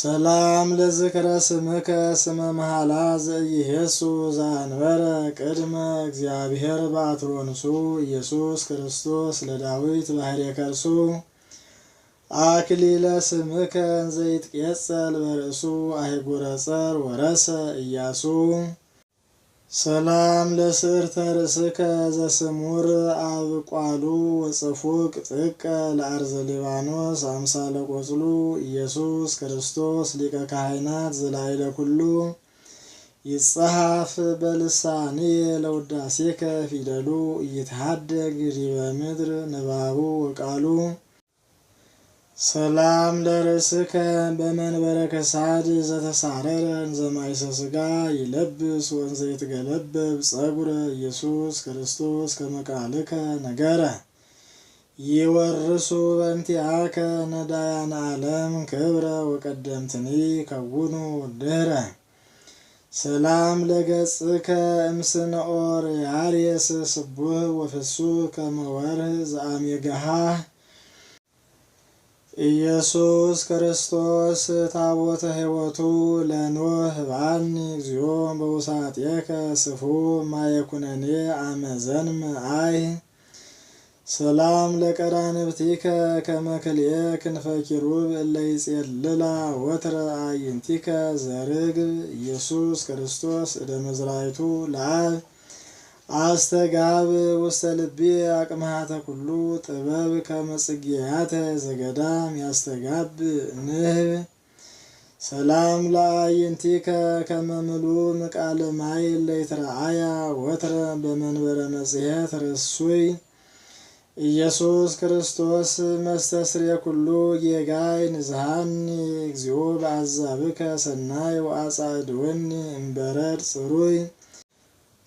ሰላም ለዝክረ ስምከ ስመ መሐላ ዘኢየሱ ዘአንበረ ቅድመ እግዚአብሔር በአትሮንሱ ኢየሱስ ክርስቶስ ለዳዊት ባሕርየ ከርሱ አክሊለ ስምከ ዘይትቄጸል በርእሱ አህጉረ ጸር ወረሰ ኢያሱ ሰላም ለስዕርተ ርእስከ ዘስሙር አብቋሉ ወጽፉቅ ጥቀ ለአርዘ ሊባኖስ አምሳለ ቆጽሉ ኢየሱስ ክርስቶስ ሊቀ ካህናት ዘላዕለ ኩሉ ይጽሐፍ በልሳኔ ለውዳሴከ ፊደሉ ይትሐደግ ዲበ ምድር ንባቡ ወቃሉ ሰላም ለርእስከ በመንበረ ከሳድ ዘተሳረረ እንዘማይሰ ሥጋ ይለብስ ወንዘ ይትገለበብ ጸጉረ ኢየሱስ ክርስቶስ ከመቃልከ ነገረ ይወርሱ በእንቲአከ ነዳያነ ዓለም ክብረ ወቀደምትኒ ከውኑ ድኅረ ሰላም ለገጽከ እምስነኦር ያርየስ ስቡህ ወፍሱህ ከመ ወርህ ዘአሜጋሃ ኢየሱስ ክርስቶስ ታቦተ ሕይወቱ ለኖህ ባኒ እግዚኦ በውሳጤከ ስፉ ማየኩነኔ አመዘንመ አይ ሰላም ለቀራንብቲከ ከመ ክልኤ ክንፈ ኪሩብ እለ ይጼልላ ወትረ አዕይንቲከ ዘርግብ ኢየሱስ ክርስቶስ እደ መዝራዕቱ ለአብ አስተጋብ ውስተ ልቤ አቅምሃተ ኩሉ ጥበብ ከመ ጽጌያተ ዘገዳም ያስተጋብ ንህብ ሰላም ለአዕይንቲከ ከመ ምሉእ ቃለ ማይ ለይትረአያ ወትረ በመንበረ መጽሔት ርሱይ ኢየሱስ ክርስቶስ መስተስርየ ኩሉ ጌጋይ ንዝሃኒ እግዚኦ በአዛብከ ሰናይ ወአጻድወኒ እምበረድ ጽሩይ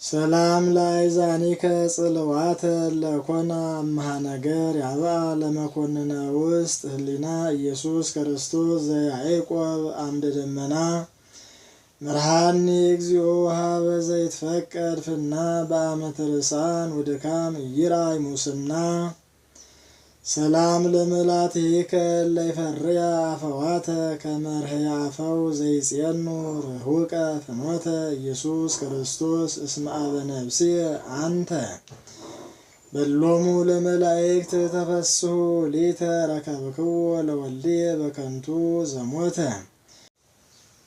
ሰላም ለአይዛኒከ ጽልዋተ ለኮና እምሃ ነገር ያብአ ለመኮንነ ውስጥ ህሊና ኢየሱስ ክርስቶስ ዘያዕቆብ አምደ ደመና መርሃኒ እግዚኦ ሀበ ዘይትፈቀድ ፍና በአመተ ርሳን ወድካም ይራይ ሙስና ሰላም ለመላትከ ለይፈርያ አፈዋተ ከመርህያ አፈው ዘይጼኑ ርሁቀ ፍኖተ ኢየሱስ ክርስቶስ እስመ አበ ነፍስየ አንተ በሎሙ ለመላእክት ተፈስሑ ሊተ ረከብክዎ ለወልድየ በከንቱ ዘሞተ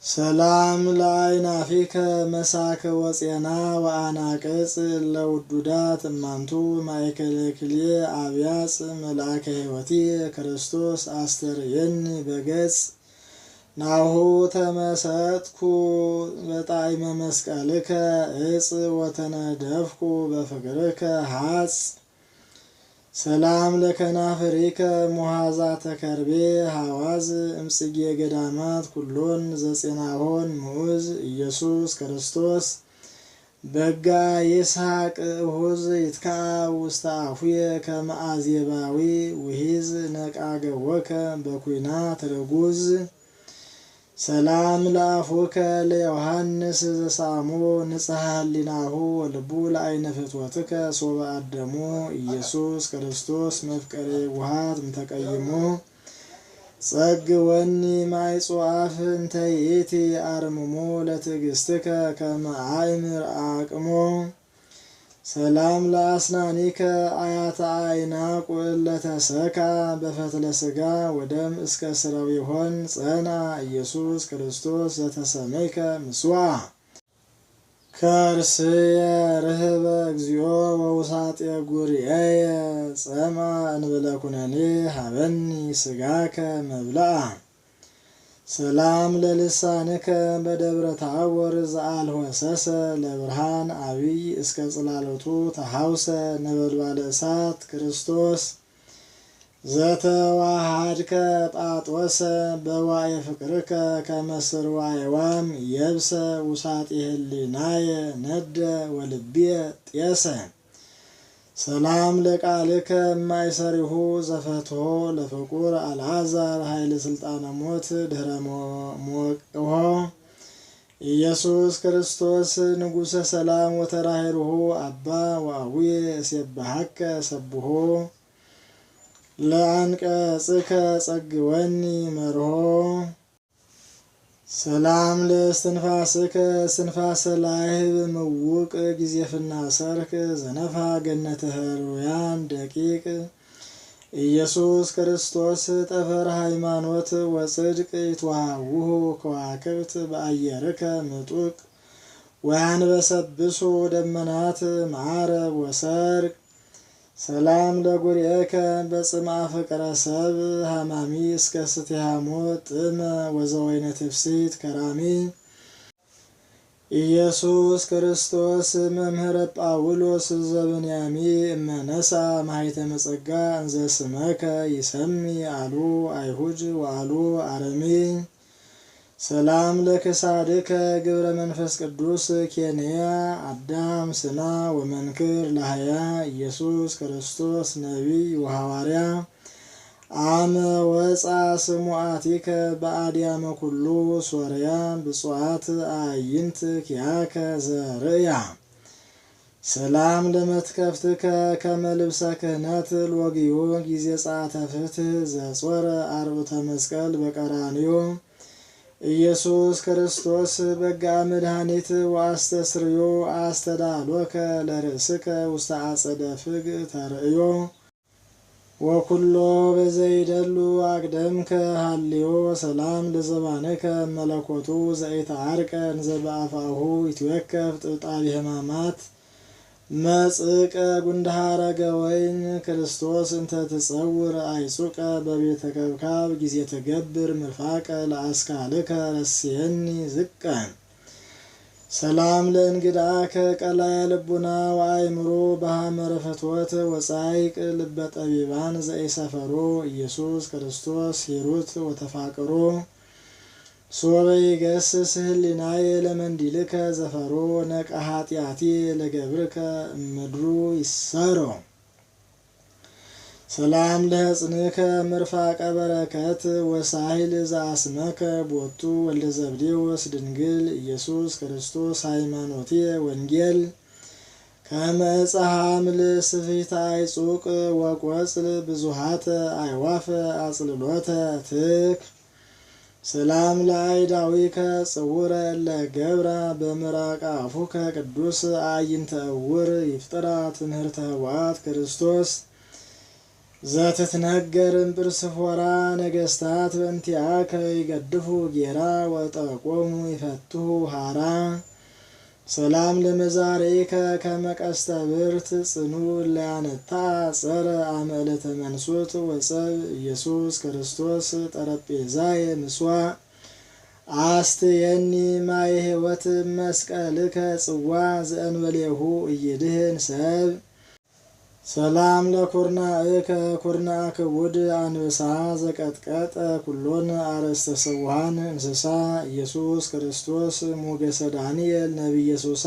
ሰላም ለአይናፊከ መሳከ ወፄና ወአናቅጽ ለውዱዳት እማንቱ ማእከለ ክልኤ አብያጽ መልአከ ሕይወቲ ክርስቶስ አስተርእየኒ በገጽ ናሁ ተመሰጥኩ በጣዕመ መስቀልከ እጽ ወተነደፍኩ በፍቅርከ ሐጽ ሰላም ለከናፍሪከ ሙሃዛተ ከርቤ ሐዋዝ እምጽጌ ገዳማት ኩሎን ዘጼናሆን ምዑዝ ኢየሱስ ክርስቶስ በጋ ይስሐቅ እሁዝ ይትከዐብ ውስተ አፉየ ከመ አዜባዊ ውሒዝ ነቃገወከ በኩናት ርጉዝ ሰላም ለአፉከ ለዮሐንስ ዘሳሞ ንጽሐ ህሊናሁ ወልቡ ለአይነ ፍትወትከ ሶበ አደሞ ኢየሱስ ክርስቶስ መፍቀሬ ውሃት እምተቀይሞ ጸግ ወኒ ማይጽዋፍ እንተ ይእቲ አርምሞ ለትዕግሥትከ ከመ አእምር አቅሞ ሰላም ለአስናኒከ አያተ አይናቁ ለተሰካ በፈትለ ሥጋ ወደም እስከ ስረው ይሆን ጸና ኢየሱስ ክርስቶስ ዘተሰመይከ ምስዋዕ ከርስየ ርህበ እግዚኦ ወውሳጤ ጉርኤየ ጸማ እንብለ ኩነኔ ሀበኒ ሥጋከ መብልዓ ሰላም ለልሳንከ በደብረ ታቦር ዘአልሆሰሰ ለብርሃን አብይ እስከ ጽላሎቱ ተሐውሰ ነበልባለ እሳት ክርስቶስ ዘተዋሃድከ ጳጦሰ በዋየ ፍቅርከ ከመ ስርዋየ ዋም የብሰ ውሳጤ ህሊናየ ነደ ወልብየ ጤሰ ሰላም ለቃልከ እማይሰሪሁ ዘፈትሖ ለፍቁር አልዓዛር ኃይለ ስልጣነ ሞት ድኅረ ሞቅሖ ኢየሱስ ክርስቶስ ንጉሠ ሰላም ወተራሂሩሁ አባ ወአቡየ እሴብሐከ ሰብሖ ለአንቀጽከ ጸግወኒ መርሆ ሰላም ለእስትንፋስከ እስትንፋሰ ላህብ ምውቅ ጊዜ ፍናሰርክ ዘነፋ ገነተ ህሩያን ደቂቅ ኢየሱስ ክርስቶስ ጠፈር ሃይማኖት ወጽድቅ ይትዋሃውሁ ከዋክብት በአየርከ ምጡቅ ወያንበሰብሱ ደመናት ማዕረብ ወሰርቅ ሰላም ለጉርኤከ በጽምዓ ፍቅረ ሰብ ሃማሚ እስከ ስትያሞት ጥመ ወዘወይነ ትፍሲት ከራሚ ኢየሱስ ክርስቶስ መምህረ ጳውሎስ ዘብንያሚ እመነሳ ማኅተመ ጸጋ እንዘ ስመከ ይሰሚ አሉ አይሁድ ወአሉ አረሚ ሰላም ለክሳድከ ግብረ መንፈስ ቅዱስ ኬንያ አዳም ስና ወመንክር ለሃያ ኢየሱስ ክርስቶስ ነቢይ ወሐዋርያ አመ ወፃ ስሙዓቲከ በአድያመ ኩሉ ሶርያ ብፁዓት አዕይንት ኪያከ ዘርእያ ሰላም ለመትከፍትከ ከመ ልብሰ ክህነት ሎጊዮ ጊዜ ጸአተ ፍትሕ ዘጾረ አርብዕተ መስቀል በቀራንዮ ኢየሱስ ክርስቶስ በጋ መድኃኒት ወአስተስርዮ አስተዳሎከ ለርእስከ ውስተ አጸደ ፍግ ተርእዮ ወኩሎ በዘይደሉ አቅደምከ ሃልዮ ሰላም ለዘባንከ መለኮቱ ዘኢተዓርቀ እንዘ በአፋሁ ይትወከፍ ጥብጣብ ሕማማት መጽቀ ጉንደሃረ ገወይን ክርስቶስ እንተ ትጸውር አይጹቀ በቤተ ከብካብ ጊዜ ተገብር ምርፋቀ ለአስካልከ ረስየኒ ዝቀ ሰላም ለእንግዳከ ቀላየ ልቡና ወአእምሮ በሐመረ ፍትወት ወጻይቅ ልበ ጠቢባን ዘኢሰፈሮ ኢየሱስ ክርስቶስ ሂሩት ወተፋቅሮ ሶበ ይገስስ ህሊናየ ለመንዲልከ ዘፈሮ ነቀ ኃጢአቲ ለገብርከ እምድሩ ይሰሮ ሰላም ለሕፅንከ ምርፋቀ በረከት ወሳሂል ዘአስመከ ቦቱ ወልደ ዘብዴዎስ ድንግል ኢየሱስ ክርስቶስ ሃይማኖቴ ወንጌል ከመ ዕፀ ሐምል ስፊተ አይጹቅ ወቈጽል ብዙሃተ አይዋፈ አጽልሎተ ትክ ሰላም ለአይዳዊከ ጽውረ ለገብራ በምራቅ አፉከ ቅዱስ አዕይንተ ዕውር ይፍጥራ ትምህርተ ኅቡዓት ክርስቶስ ዘትትነገር እምጵርስፎራ ነገሥታት በእንቲአከ ይገድፉ ጌራ ወጠቆሙ ይፈትሑ ሐራ ሰላም ለመዛሪከ ከመ ቀስተ ብርት ጽኑ ለያነታ ጸረ አመ ዕለተ መንሱት ወጸብ ኢየሱስ ክርስቶስ ጠረጴዛየ ምሥዋዕ አስትየኒ ማየ ሕይወት መስቀልከ ጽዋ ዘእንበሌሁ ኢይድህን ሰብ ሰላም ለኩርናእከ ኩርናእ ክቡድ አንበሳ ዘቀጥቀጠ ኩሎን አርእስተ ስውሃን እንስሳ ኢየሱስ ክርስቶስ ሞገሰ ዳንኤል ነቢየ ሱሳ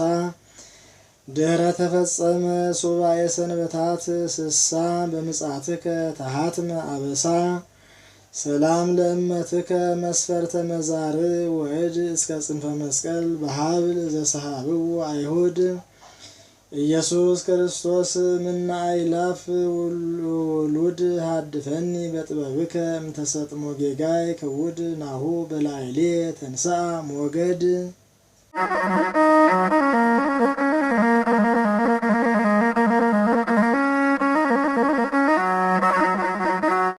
ድኅረ ተፈጸመ ሱባኤ ሰንበታት ስሳ በምጽአትከ ተሃትመ አበሳ ሰላም ለእመትከ መስፈርተ መዛርዕ ወዕድ እስከ ጽንፈ መስቀል በሀብል ዘሰሃብው አይሁድ ኢየሱስ ክርስቶስ ምነ አእላፍ ውሉድ ሀድፈኒ በጥበብከ እምተሰጥሞ ጌጋይ ክቡድ ናሁ በላዕሌ ተንሥአ ሞገድ